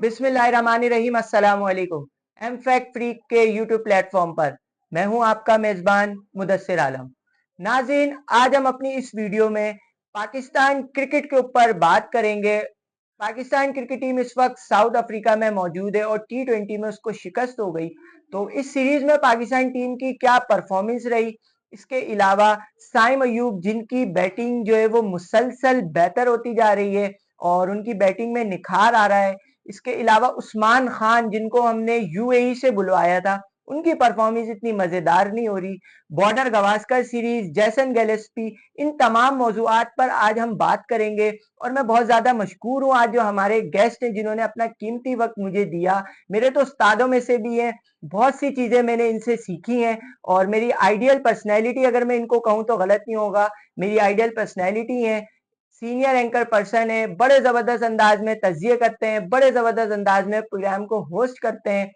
बिस्मिल्लाहिर्रहमानिर्रहीम अस्सलाम वालेकुम। एम फैक्ट फ्रीक के यूट्यूब प्लेटफॉर्म पर मैं हूं आपका मेजबान मुदस्सिर आलम। नाज़रीन, आज हम अपनी इस वीडियो में पाकिस्तान क्रिकेट के ऊपर बात करेंगे। पाकिस्तान क्रिकेट टीम इस वक्त साउथ अफ्रीका में मौजूद है और T20 में उसको शिकस्त हो गई। तो इस सीरीज में पाकिस्तान टीम की क्या परफॉर्मेंस रही, इसके अलावा साइम अयूब जिनकी बैटिंग जो है वो मुसलसल बेहतर होती जा रही है और उनकी बैटिंग में निखार आ रहा है। इसके अलावा उस्मान खान जिनको हमने यूएई से बुलवाया था, उनकी परफॉर्मेंस इतनी मजेदार नहीं हो रही। बॉर्डर गवास्कर सीरीज, जैसन गैलेस्पी, इन तमाम मौजूआत पर आज हम बात करेंगे। और मैं बहुत ज्यादा मशकूर हूँ आज जो हमारे गेस्ट हैं जिन्होंने अपना कीमती वक्त मुझे दिया। मेरे तो उस्तादों में से भी हैं, बहुत सी चीजें मैंने इनसे सीखी हैं। और मेरी आइडियल पर्सनैलिटी, अगर मैं इनको कहूँ तो गलत नहीं होगा, मेरी आइडियल पर्सनैलिटी है, सीनियर एंकर पर्सन है, बड़े जबरदस्त अंदाज में तजिए करते हैं, बड़े जबरदस्त अंदाज में प्रोग्राम को होस्ट करते हैं।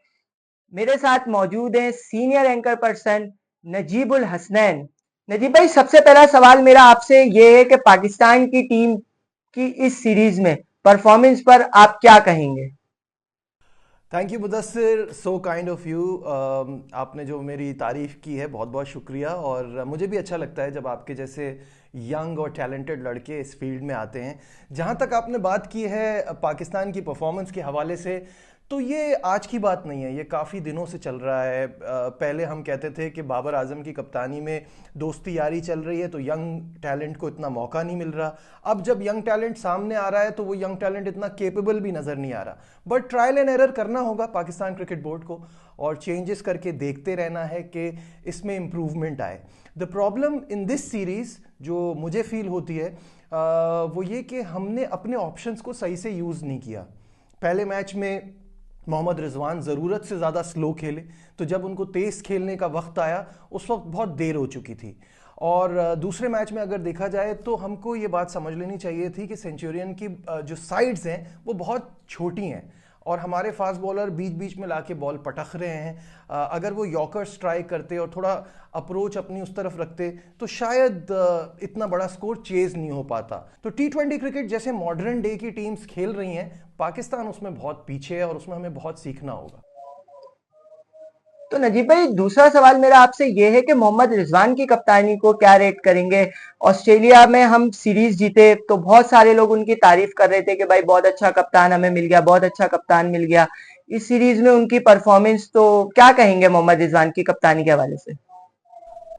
मेरे साथ मौजूद हैं senior anchor person Najibul Hasnain. Najib भाई, सबसे पहला सवाल मेरा आपसे ये है कि पाकिस्तान की टीम की इस सीरीज में परफॉर्मेंस पर आप क्या कहेंगे? Thank you Mudassir, so kind of you. आपने जो मेरी तारीफ़ की है, बहुत बहुत शुक्रिया। और मुझे भी अच्छा लगता है जब आपके जैसे यंग और टैलेंटेड लड़के इस फील्ड में आते हैं। जहाँ तक आपने बात की है पाकिस्तान की परफॉर्मेंस के हवाले से, तो ये आज की बात नहीं है, ये काफ़ी दिनों से चल रहा है। पहले हम कहते थे कि बाबर आजम की कप्तानी में दोस्ती यारी चल रही है तो यंग टैलेंट को इतना मौका नहीं मिल रहा। अब जब यंग टैलेंट सामने आ रहा है तो वो यंग टैलेंट इतना केपेबल भी नज़र नहीं आ रहा। बट ट्रायल एंड एरर करना होगा पाकिस्तान क्रिकेट बोर्ड को और चेंजेस करके देखते रहना है कि इसमें इम्प्रूवमेंट आए। The problem in this series जो मुझे फील होती है वो ये कि हमने अपने ऑप्शंस को सही से यूज़ नहीं किया। पहले मैच में मोहम्मद रिजवान ज़रूरत से ज़्यादा स्लो खेले, तो जब उनको तेज़ खेलने का वक्त आया उस वक्त बहुत देर हो चुकी थी। और दूसरे मैच में अगर देखा जाए तो हमको ये बात समझ लेनी चाहिए थी कि सेंचुरियन की जो साइड्स हैं वो बहुत छोटी हैं और हमारे फास्ट बॉलर बीच बीच में लाके बॉल पटक रहे हैं। अगर वो यॉर्कर स्ट्राइक करते और थोड़ा अप्रोच अपनी उस तरफ रखते तो शायद इतना बड़ा स्कोर चेज नहीं हो पाता। तो T20 क्रिकेट जैसे मॉडर्न डे की टीम्स खेल रही हैं, पाकिस्तान उसमें बहुत पीछे है और उसमें हमें बहुत सीखना होगा। तो नजीब भाई, दूसरा सवाल मेरा आपसे ये है कि मोहम्मद रिजवान की कप्तानी को क्या रेट करेंगे? ऑस्ट्रेलिया में हम सीरीज जीते तो बहुत सारे लोग उनकी तारीफ कर रहे थे कि भाई बहुत अच्छा कप्तान हमें मिल गया, बहुत अच्छा कप्तान मिल गया। इस सीरीज में उनकी परफॉर्मेंस, तो क्या कहेंगे मोहम्मद रिजवान की कप्तानी के हवाले से?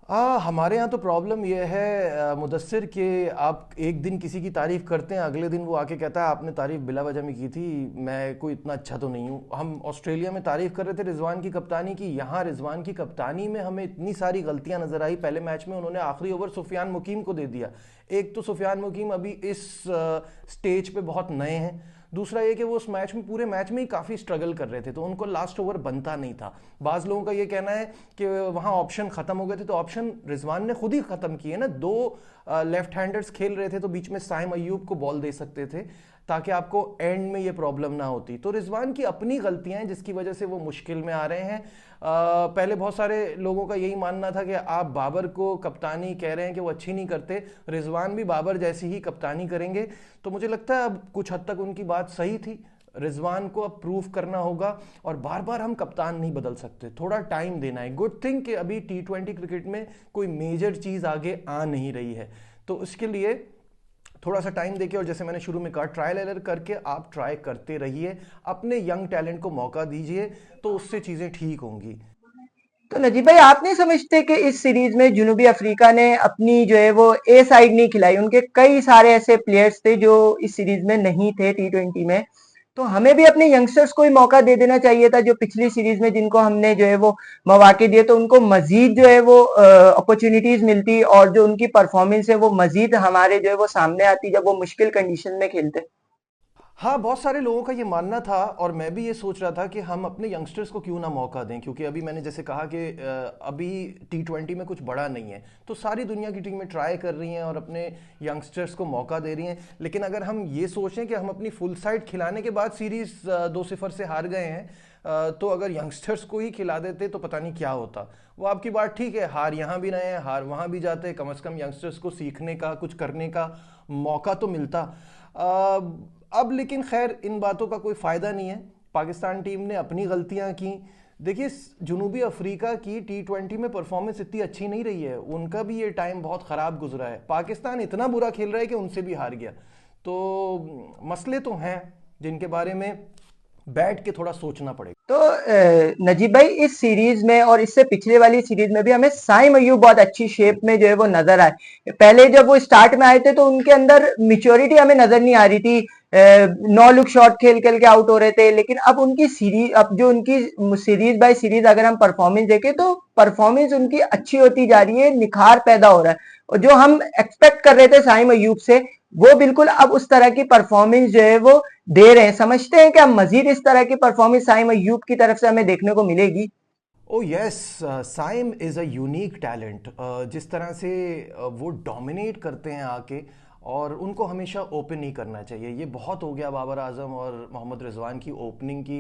हमारे यहाँ तो प्रॉब्लम यह है मुदस्सिर कि आप एक दिन किसी की तारीफ़ करते हैं, अगले दिन वो आके कहता है आपने तारीफ़ बिला वजह में की थी, मैं कोई इतना अच्छा तो नहीं हूँ। हम ऑस्ट्रेलिया में तारीफ़ कर रहे थे रिजवान की कप्तानी की, यहाँ रिजवान की कप्तानी में हमें इतनी सारी गलतियाँ नज़र आई। पहले मैच में उन्होंने आखिरी ओवर सुफियान मुकीम को दे दिया। एक तो सुफियान मुकीम अभी इस स्टेज पे बहुत नए हैं, दूसरा ये कि वो उस मैच में पूरे मैच में ही काफ़ी स्ट्रगल कर रहे थे तो उनको लास्ट ओवर बनता नहीं था। बाज़ लोगों का ये कहना है कि वहाँ ऑप्शन ख़त्म हो गए थे, तो ऑप्शन रिजवान ने खुद ही ख़त्म किए ना। दो लेफ्ट हैंडर्स खेल रहे थे तो बीच में साइम अयूब को बॉल दे सकते थे ताकि आपको एंड में ये प्रॉब्लम ना होती। तो रिजवान की अपनी गलतियां हैं जिसकी वजह से वो मुश्किल में आ रहे हैं। पहले बहुत सारे लोगों का यही मानना था कि आप बाबर को कप्तानी कह रहे हैं कि वो अच्छी नहीं करते, रिजवान भी बाबर जैसी ही कप्तानी करेंगे। तो मुझे लगता है अब कुछ हद तक उनकी बात सही थी। रिजवान को अब प्रूव करना होगा और बार बार हम कप्तान नहीं बदल सकते, थोड़ा टाइम देना है। गुड थिंग कि अभी T20 क्रिकेट में कोई मेजर चीज़ आगे आ नहीं रही है, तो इसके लिए थोड़ा सा टाइम देके और जैसे मैंने शुरू में कहा ट्रायल एरर करके आप ट्राई करते रहिए, अपने यंग टैलेंट को मौका दीजिए, तो उससे चीज़ें ठीक होंगी। तो नजीब भाई, आप नहीं समझते कि इस सीरीज में जनूबी अफ्रीका ने अपनी जो है वो ए साइड नहीं खिलाई? उनके कई सारे ऐसे प्लेयर्स थे जो इस सीरीज में नहीं थे T20 में। तो हमें भी अपने यंगस्टर्स को ही मौका दे देना चाहिए था, जो पिछली सीरीज में जिनको हमने जो है वो मौके दिए तो उनको मजीद जो है वो अपॉर्चुनिटीज मिलती और जो उनकी परफॉर्मेंस है वो मजीद हमारे जो है वो सामने आती जब वो मुश्किल कंडीशन में खेलते। हाँ, बहुत सारे लोगों का ये मानना था और मैं भी ये सोच रहा था कि हम अपने यंगस्टर्स को क्यों ना मौका दें, क्योंकि अभी मैंने जैसे कहा कि अभी T20 में कुछ बड़ा नहीं है, तो सारी दुनिया की टीमें ट्राई कर रही हैं और अपने यंगस्टर्स को मौका दे रही हैं। लेकिन अगर हम ये सोचें कि हम अपनी फुल साइड खिलाने के बाद सीरीज़ 2-0 से हार गए हैं, तो अगर यंगस्टर्स को ही खिला देते तो पता नहीं क्या होता। वो आपकी बात ठीक है, हार यहाँ भी रहे हैं, हार वहाँ भी जाते, कम से कम यंगस्टर्स को सीखने का, कुछ करने का मौका तो मिलता। अब लेकिन खैर इन बातों का कोई फायदा नहीं है, पाकिस्तान टीम ने अपनी गलतियां की। देखिए जनूबी अफ्रीका की T20 में परफॉर्मेंस इतनी अच्छी नहीं रही है, उनका भी ये टाइम बहुत खराब गुजरा है। पाकिस्तान इतना बुरा खेल रहा है कि उनसे भी हार गया। तो मसले तो हैं जिनके बारे में बैठ के थोड़ा सोचना पड़ेगा। तो नजीब भाई, इस सीरीज में और इससे पिछले वाली सीरीज में भी हमें साइम अय्यूब बहुत अच्छी शेप में जो है वो नजर आए। पहले जब वो स्टार्ट में आए थे तो उनके अंदर मिच्योरिटी हमें नजर नहीं आ रही थी, 9 लुक शॉट खेल खेल के आउट हो रहे थे। लेकिन अब उनकी सीरीज, अब जो उनकी सीरीज बाय सीरीज अगर हम परफॉर्मेंस देखें तो परफॉर्मेंस उनकी अच्छी होती जा रही है, निखार पैदा हो रहा है। और जो हम एक्सपेक्ट कर रहे थे साइम अय्यूब से, वो बिल्कुल अब उस तरह की परफॉर्मेंस जो है वो दे रहे हैं। समझते हैं कि अब मजीद इस तरह की परफॉर्मेंस साइम अय्यूब की तरफ से हमें देखने को मिलेगी? Oh yes, Saim is a unique talent. जिस तरह से वो डोमिनेट करते हैं आके, और उनको हमेशा ओपन नहीं करना चाहिए। ये बहुत हो गया बाबर आजम और मोहम्मद रिजवान की ओपनिंग की।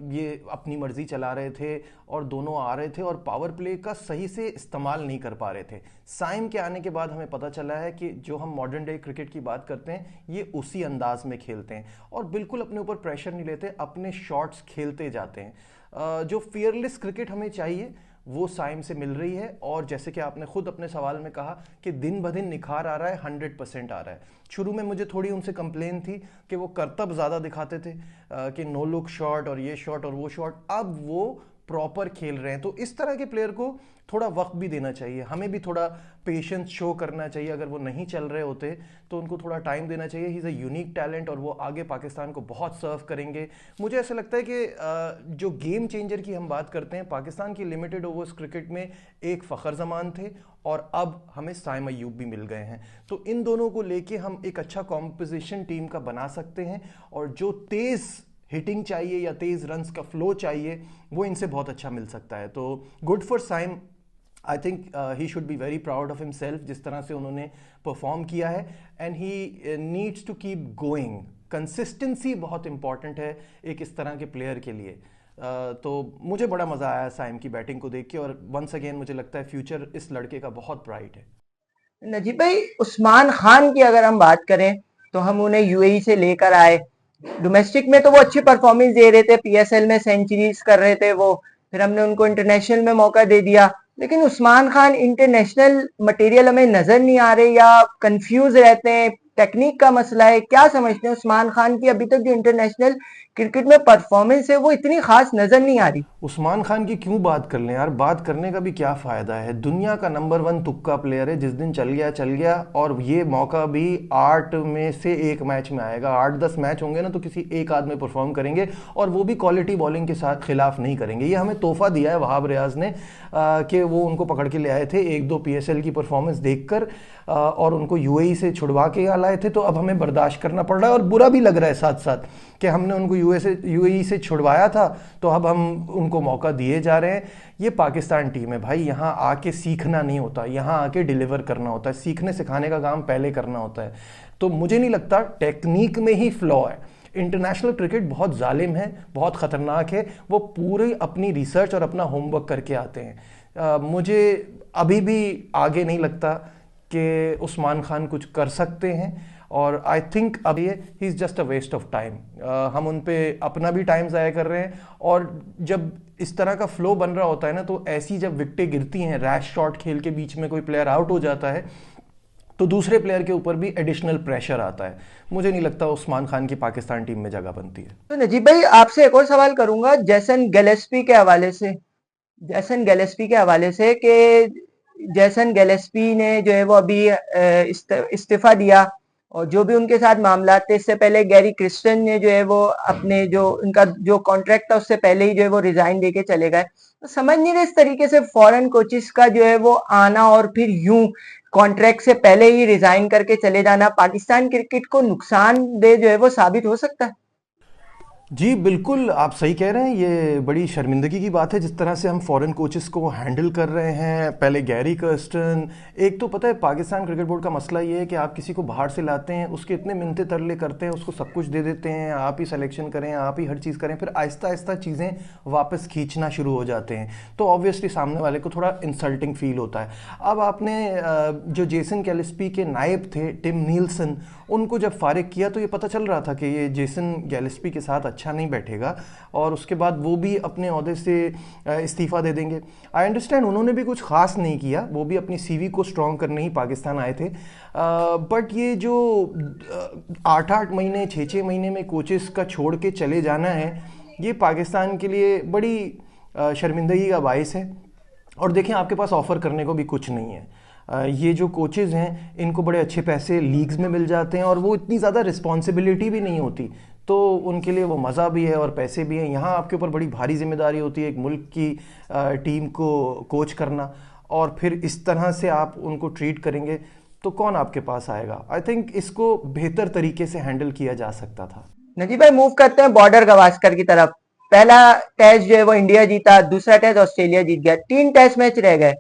ये अपनी मर्जी चला रहे थे और दोनों आ रहे थे और पावर प्ले का सही से इस्तेमाल नहीं कर पा रहे थे। साइम के आने के बाद हमें पता चला है कि जो हम मॉडर्न डे क्रिकेट की बात करते हैं, ये उसी अंदाज में खेलते हैं और बिल्कुल अपने ऊपर प्रेशर नहीं लेते, अपने शॉट्स खेलते जाते हैं। जो फियरलेस क्रिकेट हमें चाहिए वो साइम से मिल रही है। और जैसे कि आपने खुद अपने सवाल में कहा कि दिन ब दिन निखार आ रहा है, 100% आ रहा है। शुरू में मुझे थोड़ी उनसे कंप्लेन थी कि वो करतब ज़्यादा दिखाते थे, कि नो लुक शॉट और ये शॉट और वो शॉट। अब वो प्रॉपर खेल रहे हैं। तो इस तरह के प्लेयर को थोड़ा वक्त भी देना चाहिए, हमें भी थोड़ा पेशेंस शो करना चाहिए। अगर वो नहीं चल रहे होते तो उनको थोड़ा टाइम देना चाहिए। He is a unique talent और वो आगे पाकिस्तान को बहुत सर्व करेंगे। मुझे ऐसा लगता है कि जो गेम चेंजर की हम बात करते हैं, पाकिस्तान की लिमिटेड ओवर्स क्रिकेट में एक फ़खर जमान थे और अब हमें साइम अय्यूब भी मिल गए हैं। तो इन दोनों को लेके हम एक अच्छा कॉम्पोजिशन टीम का बना सकते हैं और जो तेज़ हिटिंग चाहिए या तेज़ रन्स का फ्लो चाहिए वो इनसे बहुत अच्छा मिल सकता है। तो good for Saim. I think he should be very proud of himself जिस तरह से उन्होंने परफॉर्म किया है। And he needs to keep going. Consistency बहुत इंपॉर्टेंट है एक इस तरह के प्लेयर के लिए। तो मुझे बड़ा मज़ा आया साइम की बैटिंग को देख के और वंस अगेन मुझे लगता है फ्यूचर इस लड़के का बहुत ब्राइट है। नजीब भाई, उस्मान खान की अगर हम बात करें तो हम उन्हें यूएई से लेकर आए। डोमेस्टिक में तो वो अच्छी परफॉर्मेंस दे रहे थे, पीएसएल में सेंचुरीज कर रहे थे वो। फिर हमने उनको इंटरनेशनल में मौका दे दिया। लेकिन उस्मान खान इंटरनेशनल मटेरियल हमें नजर नहीं आ रहे या कंफ्यूज रहते हैं। टेक्निक का मसला है, क्या समझते हैं उस्मान खान की अभी तक जो इंटरनेशनल क्रिकेट में परफॉर्मेंस है वो इतनी खास नजर नहीं आ रही? उस्मान खान की क्यों बात कर लें यार, बात करने का भी क्या फ़ायदा है। दुनिया का नंबर 1 तुक्का प्लेयर है, जिस दिन चल गया चल गया। और ये मौका भी 8 में से एक मैच में आएगा। 8-10 मैच होंगे ना तो किसी एक आध में परफॉर्म करेंगे और वो भी क्वालिटी बॉलिंग के साथ खिलाफ नहीं करेंगे। ये हमें तोहफा दिया है वहाब रियाज ने, कि वो उनको पकड़ के ले आए थे 1-2 पीएसएल की परफॉर्मेंस देखकर और उनको यूएई से छुड़वा के यहाँ लाए थे। तो अब हमें बर्दाश्त करना पड़ रहा है और बुरा भी लग रहा है साथ साथ कि हमने उनको यूएई से छुड़वाया था तो अब हम उनको मौका दिए जा रहे हैं। ये पाकिस्तान टीम है भाई, यहाँ आके सीखना नहीं होता, यहाँ आके डिलीवर करना होता है। सीखने सिखाने का काम पहले करना होता है। तो मुझे नहीं लगता, टेक्निक में ही फ्लॉ है। इंटरनेशनल क्रिकेट बहुत जालिम है, बहुत ख़तरनाक है। वो पूरी अपनी रिसर्च और अपना होमवर्क करके आते हैं। मुझे अभी भी आगे नहीं लगता कि उस्मान खान कुछ कर सकते हैं और आई थिंक अब ये he is just a waste of time. हम उन पे अपना भी टाइम ज़ाया कर रहे हैं। और जब इस तरह का फ्लो बन रहा होता है ना, तो ऐसी जब विकेटें गिरती हैं, रैश शॉट खेल के बीच में कोई प्लेयर आउट हो जाता है तो दूसरे प्लेयर के ऊपर भी एडिशनल प्रेशर आता है। मुझे नहीं लगता उस्मान खान की पाकिस्तान टीम में जगह बनती है। तो नजीब भाई, आपसे एक और सवाल करूंगा जैसन गैलेस्पी के हवाले से। जैसन गैलेस्पी के हवाले से कि जैसन गैलेस्पी ने जो है वो अभी इस्तीफा दिया और जो भी उनके साथ मामला थे, इससे पहले गैरी क्रिस्टन ने जो है वो अपने जो उनका जो कॉन्ट्रैक्ट था उससे पहले ही जो है वो रिजाइन देके चले गए। तो समझ नहीं रहे इस तरीके से फॉरेन कोचिस का जो है वो आना और फिर यूं कॉन्ट्रैक्ट से पहले ही रिजाइन करके चले जाना पाकिस्तान क्रिकेट को नुकसानदेह जो है वो साबित हो सकता है? जी बिल्कुल, आप सही कह रहे हैं। ये बड़ी शर्मिंदगी की बात है जिस तरह से हम फॉरेन कोचेस को हैंडल कर रहे हैं। पहले गैरी कर्स्टन, एक तो पता है पाकिस्तान क्रिकेट बोर्ड का मसला ये है कि आप किसी को बाहर से लाते हैं, उसके इतने मिन्नतें तरले करते हैं, उसको सब कुछ दे देते हैं, आप ही सिलेक्शन करें, आप ही हर चीज़ करें, फिर आहिस्ता आहिस्ता चीज़ें वापस खींचना शुरू हो जाते हैं, तो ऑब्वियसली सामने वाले को थोड़ा इंसल्टिंग फील होता है। अब आपने जो जेसन गैलिस्पी के नायब थे टिम नीलसन, उनको जब फारिग किया तो ये पता चल रहा था कि ये जेसन गैलिस्पी के साथ अच्छा नहीं बैठेगा और उसके बाद वो भी अपने ओहदे से इस्तीफ़ा दे देंगे। आई अंडरस्टैंड उन्होंने भी कुछ ख़ास नहीं किया, वो भी अपनी सीवी को स्ट्रॉन्ग करने ही पाकिस्तान आए थे, बट ये जो 8-8 महीने 6-6 महीने में कोचेस का छोड़ के चले जाना है, ये पाकिस्तान के लिए बड़ी शर्मिंदगी का बायस है। और देखें, आपके पास ऑफ़र करने को भी कुछ नहीं है। ये जो कोचेज़ हैं इनको बड़े अच्छे पैसे लीग्स में मिल जाते हैं और वो इतनी ज़्यादा रिस्पॉन्सिबिलिटी भी नहीं होती, तो उनके लिए वो मज़ा भी है और पैसे भी हैं। यहाँ आपके ऊपर बड़ी भारी जिम्मेदारी होती है एक मुल्क की टीम को कोच करना, और फिर इस तरह से आप उनको ट्रीट करेंगे तो कौन आपके पास आएगा। आई थिंक इसको बेहतर तरीके से हैंडल किया जा सकता था। नजीब भाई, मूव करते हैं बॉर्डर गवास्कर की तरफ। पहला टेस्ट जो है वो इंडिया जीता, दूसरा टेस्ट ऑस्ट्रेलिया जीत गया, 3 टेस्ट मैच रह गए।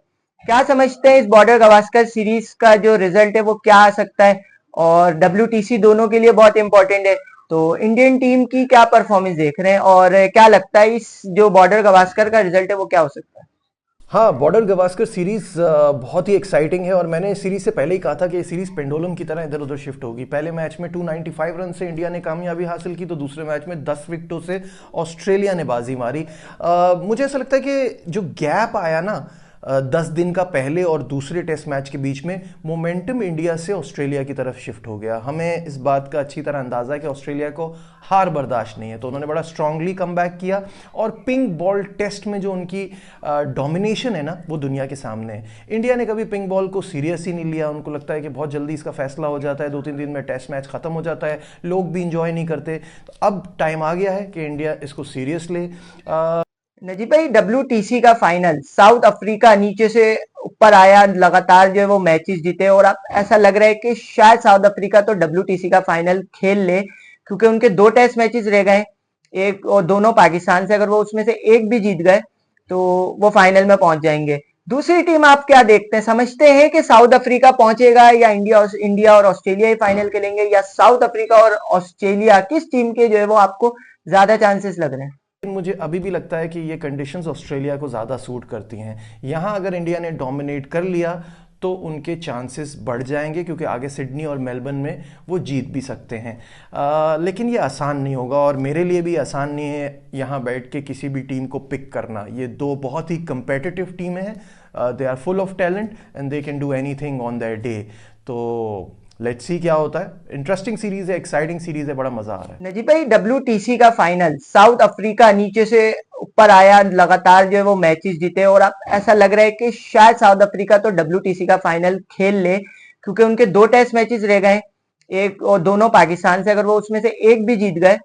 क्या समझते हैं इस बॉर्डर गवास्कर सीरीज का जो रिजल्ट है वो क्या आ सकता है? और WTC दोनों के लिए बहुत इंपॉर्टेंट है, तो इंडियन टीम की क्या परफॉर्मेंस देख रहे हैं और क्या लगता है इस जो बॉर्डर गवास्कर का रिजल्ट है वो क्या हो सकता है? हाँ, बॉर्डर गवास्कर सीरीज़ बहुत ही एक्साइटिंग है और मैंने इस सीरीज़ से पहले ही कहा था कि ये सीरीज़ पेंडुलम की तरह इधर उधर शिफ्ट होगी। पहले मैच में 295 रन से इंडिया ने कामयाबी हासिल की, तो दूसरे मैच में 10 विकेटों से ऑस्ट्रेलिया ने बाजी मारी। मुझे ऐसा लगता है कि जो गैप आया ना 10 दिन का पहले और दूसरे टेस्ट मैच के बीच में, मोमेंटम इंडिया से ऑस्ट्रेलिया की तरफ शिफ्ट हो गया। हमें इस बात का अच्छी तरह अंदाज़ा है कि ऑस्ट्रेलिया को हार बर्दाश्त नहीं है, तो उन्होंने बड़ा स्ट्रांगली कम बैक किया और पिंक बॉल टेस्ट में जो उनकी डोमिनेशन है ना, वो दुनिया के सामने है। इंडिया ने कभी पिंक बॉल को सीरियस ही नहीं लिया, उनको लगता है कि बहुत जल्दी इसका फैसला हो जाता है, 2-3 दिन में टेस्ट मैच खत्म हो जाता है, लोग भी इंजॉय नहीं करते। तो अब टाइम आ गया है कि इंडिया इसको सीरियस ले। नजीब भाई, WTC का फाइनल, साउथ अफ्रीका नीचे से ऊपर आया, लगातार जो है वो मैचेस जीते और अब ऐसा लग रहा है कि शायद साउथ अफ्रीका तो WTC का फाइनल खेल ले, क्योंकि उनके 2 टेस्ट मैचेस रह गए, एक और दोनों पाकिस्तान से। अगर वो उसमें से एक भी जीत गए तो वो फाइनल में पहुंच जाएंगे। दूसरी टीम आप क्या देखते हैं, समझते हैं कि साउथ अफ्रीका पहुंचेगा या इंडिया और ऑस्ट्रेलिया ही फाइनल खेलेंगे, या साउथ अफ्रीका और ऑस्ट्रेलिया, किस टीम के जो है वो आपको ज्यादा चांसेस लग रहे हैं? मुझे अभी भी लगता है कि ये कंडीशंस ऑस्ट्रेलिया को ज़्यादा सूट करती हैं। यहाँ अगर इंडिया ने डोमिनेट कर लिया तो उनके चांसेस बढ़ जाएंगे, क्योंकि आगे सिडनी और मेलबर्न में वो जीत भी सकते हैं। लेकिन ये आसान नहीं होगा और मेरे लिए भी आसान नहीं है यहाँ बैठ के किसी भी टीम को पिक करना। ये दो बहुत ही कंपेटिटिव टीमें हैं, they are full of talent and they can do anything on their day. तो लेट्स सी क्या होता है। इंटरेस्टिंग सीरीज है, एक्साइटिंग सीरीज है, बड़ा मजा आ रहा है। नजीब भाई, WTC का फाइनल, साउथ अफ्रीका नीचे से ऊपर आया, लगातार जो है वो मैचेस जीते और अब ऐसा लग रहा है कि शायद साउथ अफ्रीका तो WTC का फाइनल खेल ले, क्योंकि उनके 2 टेस्ट मैचेस रह गए, एक और दोनों पाकिस्तान से। अगर वो उसमें से एक भी जीत गए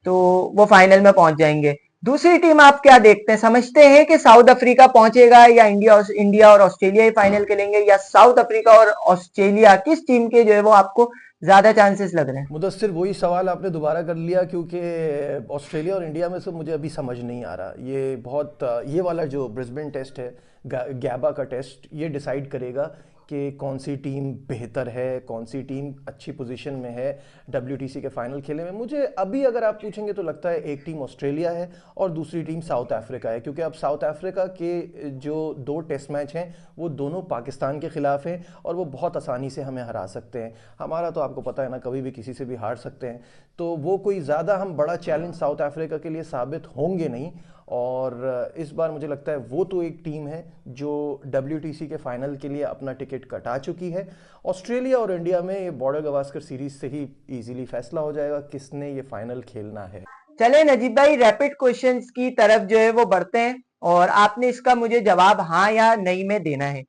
तो वो फाइनल में पहुंच जाएंगे। दूसरी टीम आप क्या देखते हैं, समझते हैं कि साउथ अफ्रीका पहुंचेगा या इंडिया और ऑस्ट्रेलिया ही फाइनल खेलेंगे, या साउथ अफ्रीका और ऑस्ट्रेलिया, किस टीम के जो है वो आपको ज्यादा चांसेस लग रहे हैं? मुदस्सिर, वही सवाल आपने दोबारा कर लिया, क्योंकि ऑस्ट्रेलिया और इंडिया में से मुझे अभी समझ नहीं आ रहा। ये बहुत ये वाला जो ब्रिस्बेन टेस्ट है, गैबा का टेस्ट, ये डिसाइड करेगा कि कौन सी टीम बेहतर है, कौन सी टीम अच्छी पोजीशन में है WTC के फाइनल खेलने में। मुझे अभी अगर आप पूछेंगे तो लगता है एक टीम ऑस्ट्रेलिया है और दूसरी टीम साउथ अफ्रीका है, क्योंकि अब साउथ अफ्रीका के जो 2 टेस्ट मैच हैं वो दोनों पाकिस्तान के खिलाफ हैं और वो बहुत आसानी से हमें हरा सकते हैं। हमारा तो आपको पता है ना, कभी भी किसी से भी हार सकते हैं, तो वो कोई ज़्यादा हम बड़ा चैलेंज साउथ अफ्रीका के लिए साबित होंगे नहीं। और इस बार मुझे लगता है वो तो एक टीम है जो WTC के फाइनल के लिए अपना टिकट कटा चुकी है। ऑस्ट्रेलिया और इंडिया में ये बॉर्डर गवास्कर सीरीज से ही इजीली फैसला हो जाएगा किसने ये फाइनल खेलना है। चले नजीब भाई, रैपिड क्वेश्चंस की तरफ जो है वो बढ़ते हैं और आपने इसका मुझे जवाब हाँ या नहीं में देना है।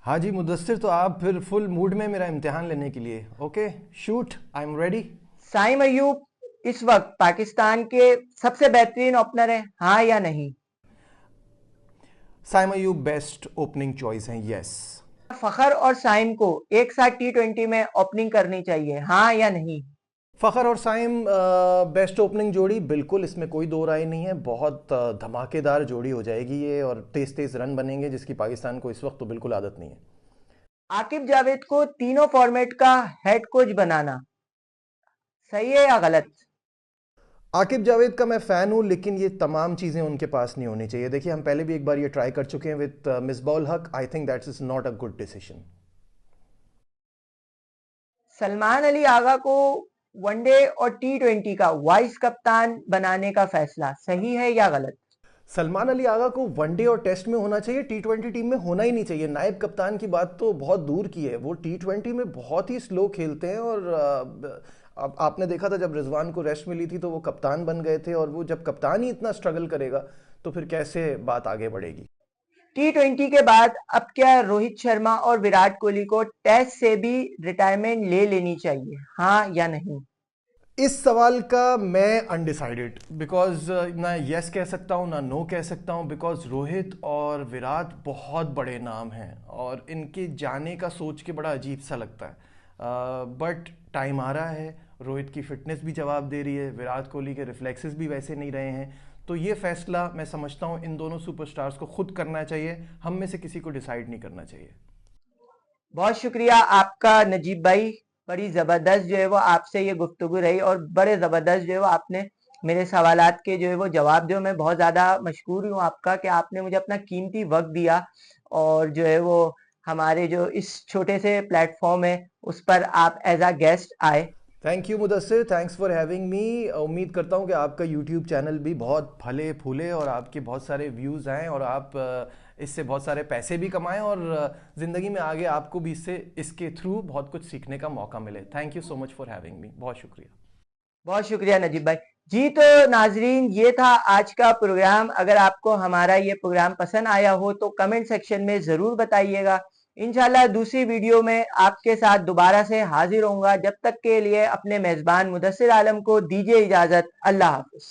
हाँ जी मुदस्सिर, तो आप फिर फुल मूड में मेरा इम्तिहान लेने के लिए। Okay, shoot, I am ready. Saim Ayub इस वक्त पाकिस्तान के सबसे बेहतरीन ओपनर है, हाँ या नहीं? Saim Ayub best opening choice हैं, यस। फखर और साइम को एक साथ T20 में ओपनिंग करनी चाहिए, हाँ या नहीं? फ़खर और साइम बेस्ट ओपनिंग जोड़ी, बिल्कुल इसमें कोई दो राय नहीं है। बहुत धमाकेदार जोड़ी हो जाएगी ये, और तेज तेज रन बनेंगे जिसकी पाकिस्तान को इस वक्त तो बिल्कुल आदत नहीं है। आकिब जावेद को तीनों फॉर्मेट का हेड कोच बनाना सही है या गलत? आकिब जावेद का मैं फ़ैन हूँ, लेकिन ये तमाम चीज़ें उनके पास नहीं होनी चाहिए। देखिए, हम पहले भी एक बार ये ट्राई कर चुके हैं with Misbahul Haq. I think that's is not a good decision. Salman Ali Agha को वनडे और टी20 का वाइस कप्तान बनाने का फैसला सही है या गलत? सलमान अली आगा को वनडे और टेस्ट में होना चाहिए, टी20 टीम में होना ही नहीं चाहिए। नायब कप्तान की बात तो बहुत दूर की है, वो टी20 में बहुत ही स्लो खेलते हैं। और आपने देखा था जब रिजवान को रेस्ट मिली थी तो वो कप्तान बन गए थे, और वो जब कप्तान ही इतना स्ट्रगल करेगा तो फिर कैसे बात आगे बढ़ेगी। टी20 के बाद अब क्या रोहित शर्मा और विराट कोहली को टेस्ट से भी रिटायरमेंट ले लेनी चाहिए, हाँ या नहीं? इस सवाल का मैं अनडिसाइडेड, बिकॉज ना यस कह सकता हूँ ना नो कह सकता हूँ, बिकॉज रोहित और विराट बहुत बड़े नाम हैं और इनके जाने का सोच के बड़ा अजीब सा लगता है। बट टाइम आ रहा है, रोहित की फिटनेस भी जवाब दे रही है, विराट कोहली के रिफ्लेक्सेस भी वैसे नहीं रहे हैं। तो ये फैसला मैं समझता हूँ इन दोनों सुपरस्टार्स को खुद करना चाहिए, हम में से किसी को डिसाइड नहीं करना चाहिए। बहुत शुक्रिया आपका नजीब भाई। बड़ी ज़बरदस्त जो है वो आपसे ये गुफ्तगू रही और बड़े ज़बरदस्त जो है वो आपने मेरे सवालात के जो है वो जवाब दिए। मैं बहुत ज़्यादा मशकूर हूँ आपका कि आपने मुझे अपना कीमती वक्त दिया और जो है वो हमारे जो इस छोटे से प्लेटफॉर्म है उस पर आप एज अ गेस्ट आए। Thank you Mudassir, thanks for having me. उम्मीद करता हूँ कि आपका यूट्यूब चैनल भी बहुत फले फूले और आपके बहुत सारे व्यूज़ आएँ और आप इससे बहुत सारे पैसे भी कमाएं, और ज़िंदगी में आगे आपको भी इसके थ्रू बहुत कुछ सीखने का मौका मिले। Thank you so much for having me, बहुत शुक्रिया। बहुत शुक्रिया नजीब भाई। जी तो नाजरीन, ये था आज का प्रोग्राम। अगर आपको हमारा ये प्रोग्राम पसंद आया हो तो कमेंट सेक्शन में ज़रूर बताइएगा। इंशाल्लाह दूसरी वीडियो में आपके साथ दोबारा से हाजिर होऊंगा। जब तक के लिए अपने मेज़बान मुदस्सिर आलम को दीजिए इजाज़त। अल्लाह हाफ़िज़।